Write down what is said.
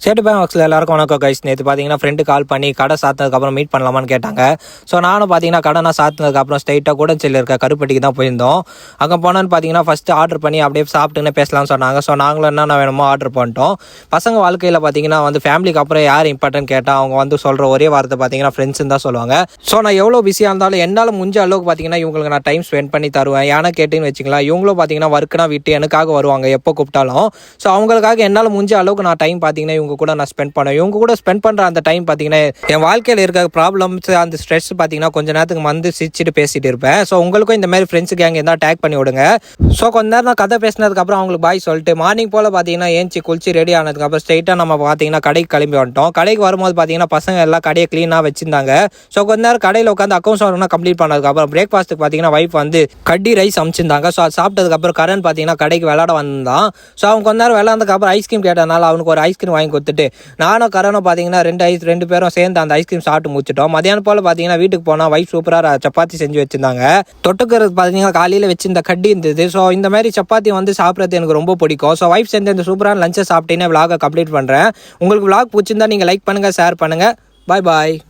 சேட்டு bank ஒர்க்ஸில் எல்லாருக்கும் வணக்கம் guys. நேற்று பார்த்தீங்கன்னா ஃப்ரெண்டு கால் பண்ணி கடை சாத்தினதுக்கப்புறம் மீட் பண்ணலாமான்னு கேட்டாங்க. ஸோ நானும் பார்த்தீங்கன்னா கடை சாத்தினதுக்கப்புறம் ஸ்ட்ரைட்டாக கூடச்சில் இருக்க கருப்பட்டிக்கு தான் போயிருந்தோம். அங்கே போனோன்னு பார்த்தீங்கன்னா ஃபஸ்ட்டு ஆர்டர் பண்ணி அப்படியே சாப்பிட்டுன்னு பேசலாம்னு சொன்னாங்க. ஸோ நாங்களும் என்ன வேணுமோ ஆர்டர் பண்ணிட்டோம். பசங்க வாழ்க்கையில் பார்த்தீங்கன்னா ஃபேமிலிக்கு அப்புறம் யார் இம்பார்ட்டன்ட் கேட்டால் அவங்க சொல்கிற ஒரே வார்த்தை பார்த்தீங்கன்னா ஃப்ரெண்ட்ஸ்ன்னு தான் சொல்லுவாங்க. ஸோ நான் எவ்வளோ பிஸியாக இருந்தாலும் என்னால் முடிஞ்ச அளவுக்கு பார்த்தீங்கன்னா இவங்களுக்கு நான் டைம் ஸ்பெண்ட் பண்ணி தருவேன். ஏன்னா கேட்டுன்னு வச்சுக்கலாம், இவங்களும் பார்த்தீங்கன்னா ஒர்க்குனா விட்டு எனக்காக வருவாங்க எப்போ கூப்பிட்டாலும். ஸோ அவங்களுக்காக என்னால் முடிஞ்ச அளவுக்கு நான் டைம் பார்த்தீங்கன்னா இவங்க கூட நான் ஸ்பெண்ட் பண்ணுவேன். இவங்க கூட ஸ்பெண்ட் பண்ணுற அந்த டைம் பார்த்தீங்கன்னா என் வாழ்க்கையில் இருக்க ப்ராப்ளம்ஸ் அந்த ஸ்ட்ரெஸ் பார்த்தீங்கன்னா கொஞ்ச நேரத்துக்கு சிரிச்சுட்டு பேசிட்டு இருப்பேன். ஸோ உங்களுக்கும் இந்த மாதிரி ஃப்ரெண்ட்ஸு கேங் இருந்தால் டேக் பண்ணி விடுங்க. ஸோ கொஞ்ச நேரம் நான் கதை பேசினதுக்கப்புறம் அவங்களுக்கு பாய் சொல்லிட்டு மார்னிங் போல் பார்த்தீங்கன்னா ஏஞ்சி குளிச்சு ரெடி ஆனதுக்கப்புறம் ஸ்ட்ரைட்டாக நம்ம பார்த்தீங்கன்னா கடைக்கு கிளம்பி வந்துட்டோம். கடைக்கு வரும்போது பார்த்தீங்கன்னா பசங்க எல்லாம் கடையை க்ளீனாக வச்சிருந்தாங்க. ஸோ கொஞ்ச நேரம் கடையில் உட்காந்து அக்கௌண்ட்ஸ் வரணும் கம்ப்ளீட் பண்ணதுக்கப்புறம் பிரேக்ஃபாஸ்ட்டுக்கு பார்த்தீங்கன்னா வைஃப் கட்டி ரைஸ் அமைச்சிருந்தாங்க. ஸோ அது சாப்பிட்டதுக்கப்புறம் கரண் பார்த்தீங்கன்னா கடைக்கு விளையாட வந்தான். ஸோ அவன் கொஞ்ச நேரம் விளையாண்டதுக்கப்புறம் ஐஸ்கிரீம் கேட்டதுனால அவனுக்கு ஒரு ஐஸ்கிரீம் வாங்கி கொடுத்துட்டு நானும் கரனும் பார்த்தீங்கன்னா ரெண்டு பேரும் சேர்ந்து அந்த ஐஸ்கிரீம் சாப்பிட்டு முடிச்சிட்டோம். மதியானம் போல் பார்த்தீங்கன்னா வீட்டுக்கு போனால் வைஃப் சூப்பராக சப்பாத்தி செஞ்சு வச்சிருந்தாங்க. தொட்டுக்கிறது பார்த்தீங்கன்னா காலையில் வச்சிருந்த கட்டி இருந்தது. ஸோ இந்த மாதிரி சப்பாத்தி சாப்பிட்றது எனக்கு ரொம்ப பிடிக்கும். ஸோ வைஃப் சேர்ந்து இந்த சூப்பரான லஞ்சை சாப்பிட்டீங்கன்னா விளாகை கம்ப்ளீட் பண்ணுறேன். உங்களுக்கு விளாக் பிடிச்சிருந்தா நீங்கள் லைக் பண்ணுங்கள், ஷேர் பண்ணுங்கள். பாய்.